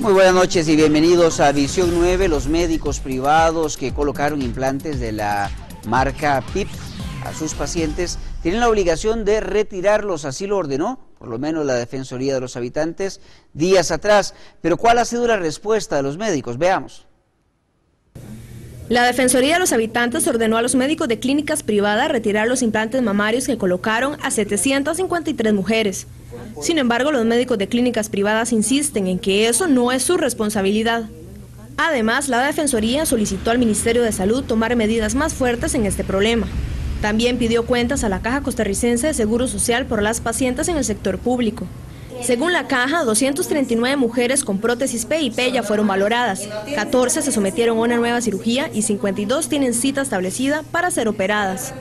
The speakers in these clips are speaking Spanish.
Muy buenas noches y bienvenidos a Visión 9. Los médicos privados que colocaron implantes de la marca PIP a sus pacientes tienen la obligación de retirarlos, así lo ordenó, por lo menos la Defensoría de los Habitantes, días atrás. Pero ¿cuál ha sido la respuesta de los médicos? Veamos. La Defensoría de los Habitantes ordenó a los médicos de clínicas privadas retirar los implantes mamarios que colocaron a 753 mujeres. Sin embargo, los médicos de clínicas privadas insisten en que eso no es su responsabilidad. Además, la Defensoría solicitó al Ministerio de Salud tomar medidas más fuertes en este problema. También pidió cuentas a la Caja Costarricense de Seguro Social por las pacientes en el sector público. Según la Caja, 239 mujeres con prótesis PIP ya fueron valoradas, 14 se sometieron a una nueva cirugía y 52 tienen cita establecida para ser operadas.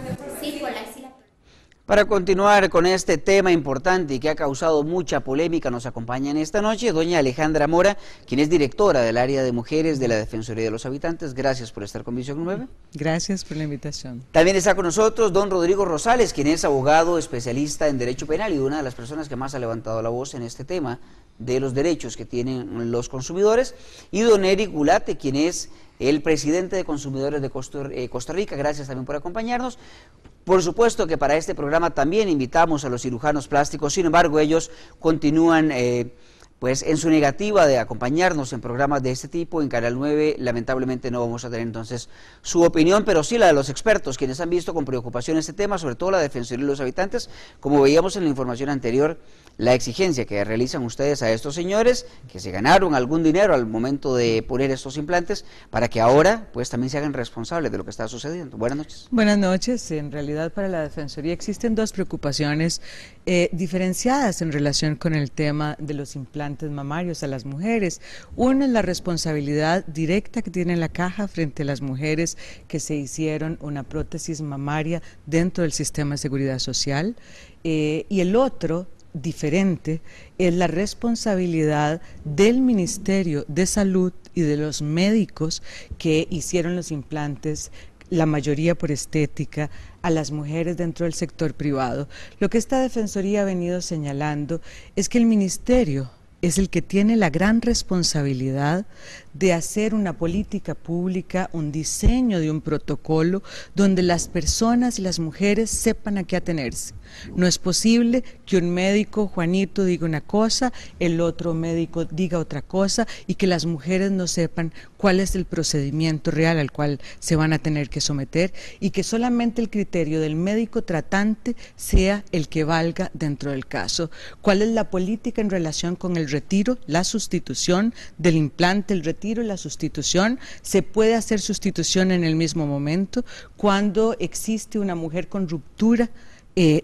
Para continuar con este tema importante y que ha causado mucha polémica, nos acompaña en esta noche doña Alejandra Mora, quien es directora del área de mujeres de la Defensoría de los Habitantes. Gracias por estar con Visión 9. Gracias por la invitación. También está con nosotros don Rodrigo Rosales, quien es abogado especialista en Derecho Penal y una de las personas que más ha levantado la voz en este tema de los derechos que tienen los consumidores. Y don Eric Gulate, quien es el presidente de Consumidores de Costa Rica. Gracias también por acompañarnos. Por supuesto que para este programa también invitamos a los cirujanos plásticos, sin embargo ellos continúan pues en su negativa de acompañarnos en programas de este tipo. En Canal 9 lamentablemente no vamos a tener entonces su opinión, pero sí la de los expertos, quienes han visto con preocupación este tema, sobre todo la Defensoría de los Habitantes, como veíamos en la información anterior, la exigencia que realizan ustedes a estos señores que se ganaron algún dinero al momento de poner estos implantes, para que ahora pues también se hagan responsables de lo que está sucediendo. Buenas noches. Buenas noches. En realidad para la Defensoría existen dos preocupaciones diferenciadas en relación con el tema de los implantes mamarios a las mujeres. Una es la responsabilidad directa que tiene la Caja frente a las mujeres que se hicieron una prótesis mamaria dentro del sistema de seguridad social, y el otro diferente es la responsabilidad del Ministerio de Salud y de los médicos que hicieron los implantes, la mayoría por estética, a las mujeres dentro del sector privado. Lo que esta Defensoría ha venido señalando es que el Ministerio es el que tiene la gran responsabilidad de hacer una política pública, un diseño de un protocolo donde las personas y las mujeres sepan a qué atenerse. No es posible que un médico, Juanito, diga una cosa, el otro médico diga otra cosa y que las mujeres no sepan cuál es el procedimiento real al cual se van a tener que someter y que solamente el criterio del médico tratante sea el que valga dentro del caso. ¿Cuál es la política en relación con el retiro, la sustitución del implante, el retiro y la sustitución? ¿Se puede hacer sustitución en el mismo momento? Cuando existe una mujer con ruptura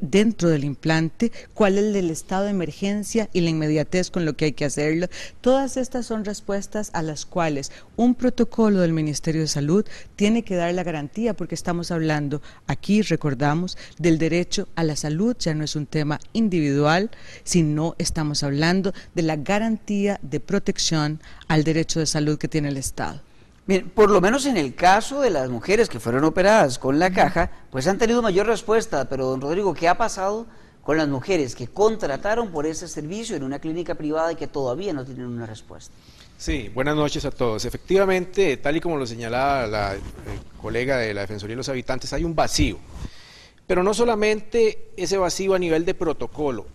dentro del implante, cuál es el estado de emergencia y la inmediatez con lo que hay que hacerlo. Todas estas son respuestas a las cuales un protocolo del Ministerio de Salud tiene que dar la garantía, porque estamos hablando, aquí recordamos, del derecho a la salud. Ya no es un tema individual, sino estamos hablando de la garantía de protección al derecho de salud que tiene el Estado. Bien, por lo menos en el caso de las mujeres que fueron operadas con la Caja, pues han tenido mayor respuesta. Pero don Rodrigo, ¿qué ha pasado con las mujeres que contrataron por ese servicio en una clínica privada y que todavía no tienen una respuesta? Sí, buenas noches a todos. Efectivamente, tal y como lo señalaba la colega de la Defensoría de los Habitantes, hay un vacío. Pero no solamente ese vacío a nivel de protocolo.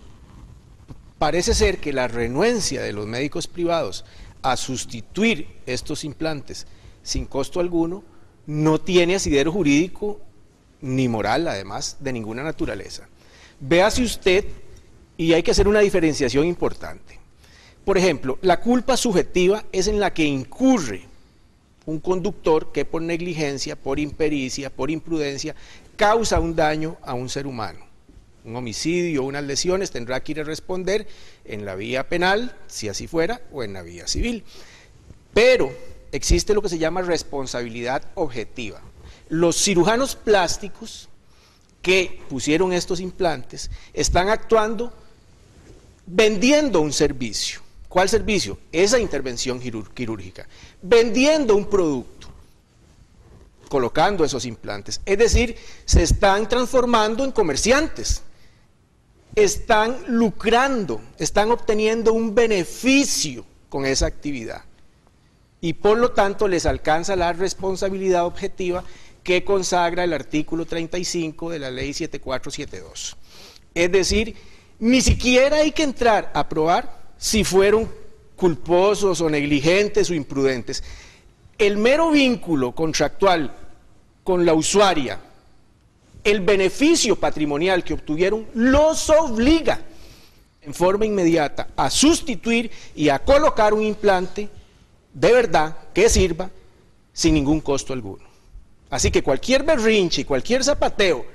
Parece ser que la renuencia de los médicos privados a sustituir estos implantes sin costo alguno no tiene asidero jurídico ni moral, además, de ninguna naturaleza. Véase usted, y hay que hacer una diferenciación importante. Por ejemplo, la culpa subjetiva es en la que incurre un conductor que por negligencia, por impericia, por imprudencia, causa un daño a un ser humano. Un homicidio, unas lesiones, tendrá que ir a responder en la vía penal, si así fuera, o en la vía civil. Pero existe lo que se llama responsabilidad objetiva. Los cirujanos plásticos que pusieron estos implantes están actuando vendiendo un servicio. ¿Cuál servicio? Esa intervención quirúrgica. Vendiendo un producto, colocando esos implantes. Es decir, se están transformando en comerciantes. Están lucrando, están obteniendo un beneficio con esa actividad. Y por lo tanto les alcanza la responsabilidad objetiva que consagra el artículo 35 de la ley 7472. Es decir, ni siquiera hay que entrar a probar si fueron culposos o negligentes o imprudentes. El mero vínculo contractual con la usuaria, el beneficio patrimonial que obtuvieron, los obliga en forma inmediata a sustituir y a colocar un implante de verdad que sirva sin ningún costo alguno. Así que cualquier berrinche, cualquier zapateo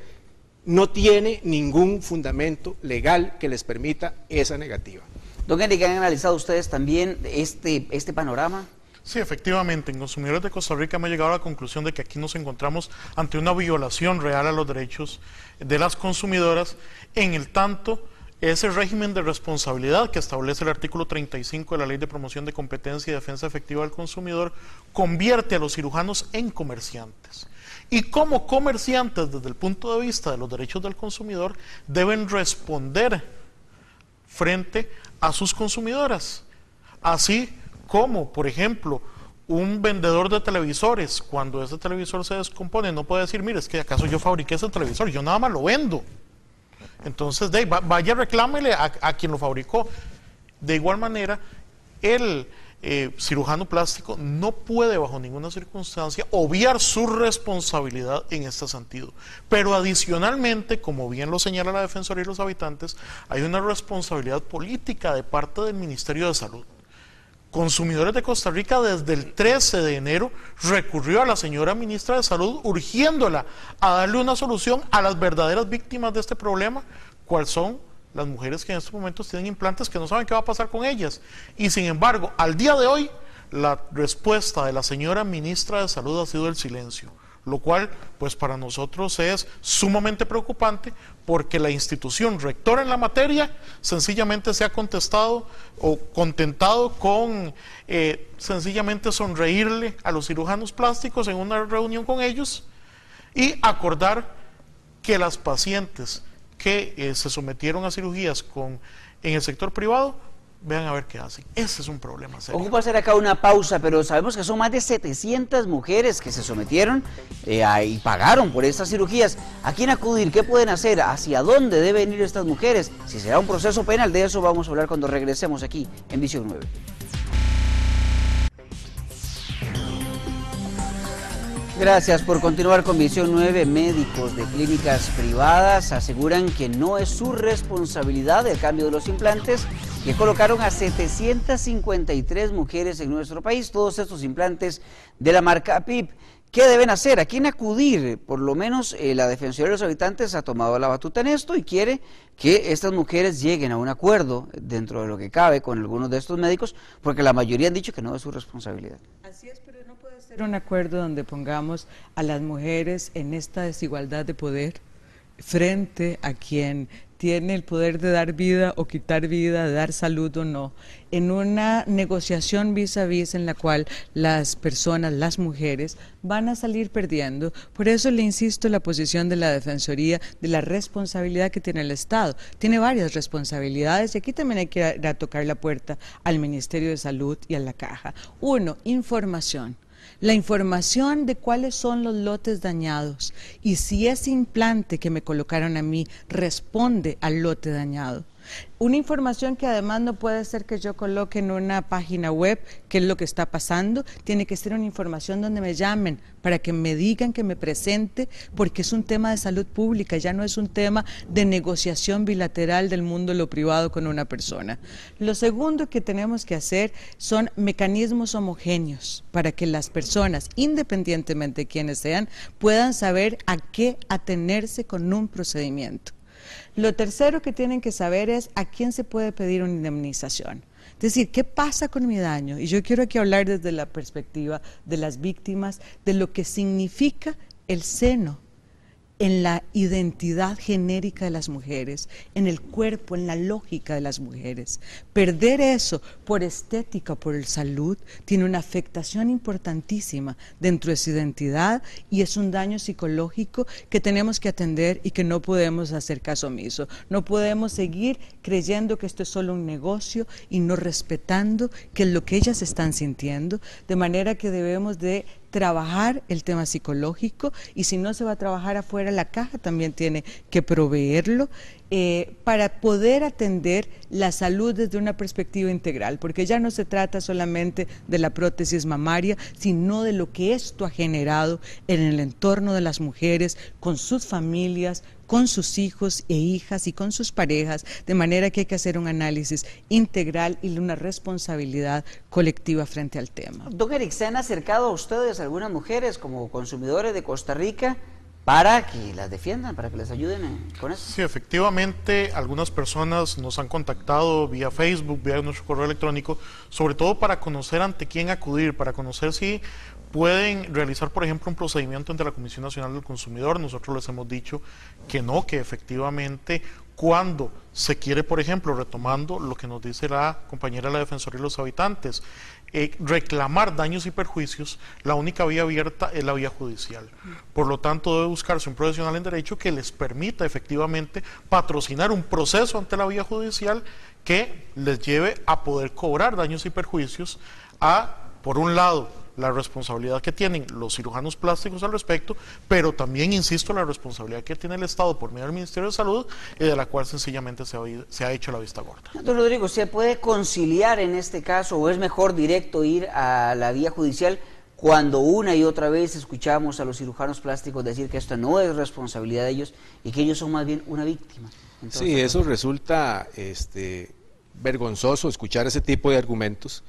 no tiene ningún fundamento legal que les permita esa negativa. Don Enrique, ¿han analizado ustedes también este panorama? Sí, efectivamente, en Consumidores de Costa Rica hemos llegado a la conclusión de que aquí nos encontramos ante una violación real a los derechos de las consumidoras, en el tanto ese régimen de responsabilidad que establece el artículo 35 de la Ley de Promoción de Competencia y Defensa Efectiva del Consumidor convierte a los cirujanos en comerciantes. Y como comerciantes, desde el punto de vista de los derechos del consumidor, deben responder frente a sus consumidoras. Así como, por ejemplo, un vendedor de televisores, cuando ese televisor se descompone, no puede decir, mire, es que acaso yo fabriqué ese televisor, yo nada más lo vendo. Entonces, vaya, reclámele a quien lo fabricó. De igual manera, el cirujano plástico no puede bajo ninguna circunstancia obviar su responsabilidad en este sentido. Pero adicionalmente, como bien lo señala la Defensoría de los Habitantes, hay una responsabilidad política de parte del Ministerio de Salud. Consumidores de Costa Rica desde el 13 de enero recurrió a la señora ministra de Salud urgiéndola a darle una solución a las verdaderas víctimas de este problema, cuáles son las mujeres que en estos momentos tienen implantes que no saben qué va a pasar con ellas. Y sin embargo, al día de hoy, la respuesta de la señora ministra de Salud ha sido el silencio, lo cual pues para nosotros es sumamente preocupante, porque la institución rectora en la materia sencillamente se ha contestado o contentado con sencillamente sonreírle a los cirujanos plásticos en una reunión con ellos y acordar que las pacientes que se sometieron a cirugías en el sector privado, vean a ver qué hacen. Ese es un problema serio. Ocupa hacer acá una pausa, pero sabemos que son más de 700 mujeres que se sometieron y pagaron por estas cirugías. ¿A quién acudir? ¿Qué pueden hacer? ¿Hacia dónde deben ir estas mujeres? Si será un proceso penal, de eso vamos a hablar cuando regresemos aquí en Visión 9. Gracias por continuar con Visión 9. Médicos de clínicas privadas aseguran que no es su responsabilidad el cambio de los implantes que colocaron a 753 mujeres en nuestro país, todos estos implantes de la marca PIP. ¿Qué deben hacer? ¿A quién acudir? Por lo menos la Defensoría de los Habitantes ha tomado la batuta en esto y quiere que estas mujeres lleguen a un acuerdo dentro de lo que cabe con algunos de estos médicos, porque la mayoría han dicho que no es su responsabilidad. Así es, pero no puede ser un acuerdo donde pongamos a las mujeres en esta desigualdad de poder frente a quien tiene el poder de dar vida o quitar vida, de dar salud o no, en una negociación vis a vis en la cual las personas, las mujeres, van a salir perdiendo. Por eso le insisto en la posición de la Defensoría, de la responsabilidad que tiene el Estado. Tiene varias responsabilidades y aquí también hay que ir a tocar la puerta al Ministerio de Salud y a la Caja. Uno, información. La información de cuáles son los lotes dañados y si ese implante que me colocaron a mí responde al lote dañado. Una información que además no puede ser que yo coloque en una página web qué es lo que está pasando, tiene que ser una información donde me llamen para que me digan, que me presente, porque es un tema de salud pública, ya no es un tema de negociación bilateral del mundo de lo privado con una persona. Lo segundo que tenemos que hacer son mecanismos homogéneos para que las personas, independientemente de quiénes sean, puedan saber a qué atenerse con un procedimiento. Lo tercero que tienen que saber es a quién se puede pedir una indemnización. Es decir, ¿qué pasa con mi daño? Y yo quiero aquí hablar desde la perspectiva de las víctimas, de lo que significa el seno, en la identidad genérica de las mujeres, en el cuerpo, en la lógica de las mujeres. Perder eso por estética, por el salud, tiene una afectación importantísima dentro de su identidad y es un daño psicológico que tenemos que atender y que no podemos hacer caso omiso. No podemos seguir creyendo que esto es solo un negocio y no respetando que es lo que ellas están sintiendo, de manera que debemos de trabajar el tema psicológico y si no se va a trabajar afuera, la caja también tiene que proveerlo para poder atender la salud desde una perspectiva integral, porque ya no se trata solamente de la prótesis mamaria, sino de lo que esto ha generado en el entorno de las mujeres, con sus familias, con sus hijos e hijas y con sus parejas, de manera que hay que hacer un análisis integral y una responsabilidad colectiva frente al tema. Don Eric, ¿se han acercado a ustedes algunas mujeres como consumidores de Costa Rica para que las defiendan, para que les ayuden con eso? Sí, efectivamente, algunas personas nos han contactado vía Facebook, vía nuestro correo electrónico, sobre todo para conocer ante quién acudir, para conocer si pueden realizar, por ejemplo, un procedimiento ante la Comisión Nacional del Consumidor. Nosotros les hemos dicho que no, que efectivamente cuando se quiere, por ejemplo, retomando lo que nos dice la compañera de la Defensoría de los Habitantes, reclamar daños y perjuicios, la única vía abierta es la vía judicial. Por lo tanto, debe buscarse un profesional en derecho que les permita efectivamente patrocinar un proceso ante la vía judicial que les lleve a poder cobrar daños y perjuicios a, por un lado, la responsabilidad que tienen los cirujanos plásticos al respecto, pero también, insisto, la responsabilidad que tiene el Estado por medio del Ministerio de Salud y de la cual sencillamente se ha hecho la vista gorda. Don Rodrigo, ¿se puede conciliar en este caso o es mejor directo ir a la vía judicial cuando una y otra vez escuchamos a los cirujanos plásticos decir que esto no es responsabilidad de ellos y que ellos son más bien una víctima? Entonces, sí, eso resulta vergonzoso escuchar ese tipo de argumentos.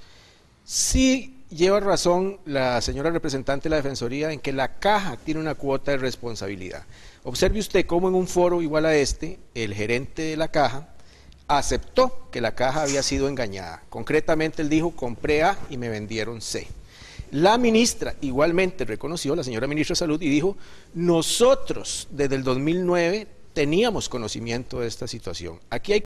Sí, lleva razón la señora representante de la Defensoría en que la caja tiene una cuota de responsabilidad. Observe usted cómo en un foro igual a este, el gerente de la caja aceptó que la caja había sido engañada. Concretamente él dijo, compré A y me vendieron C. La ministra igualmente reconoció, la señora ministra de Salud, y dijo, nosotros desde el 2009 teníamos conocimiento de esta situación. Aquí hay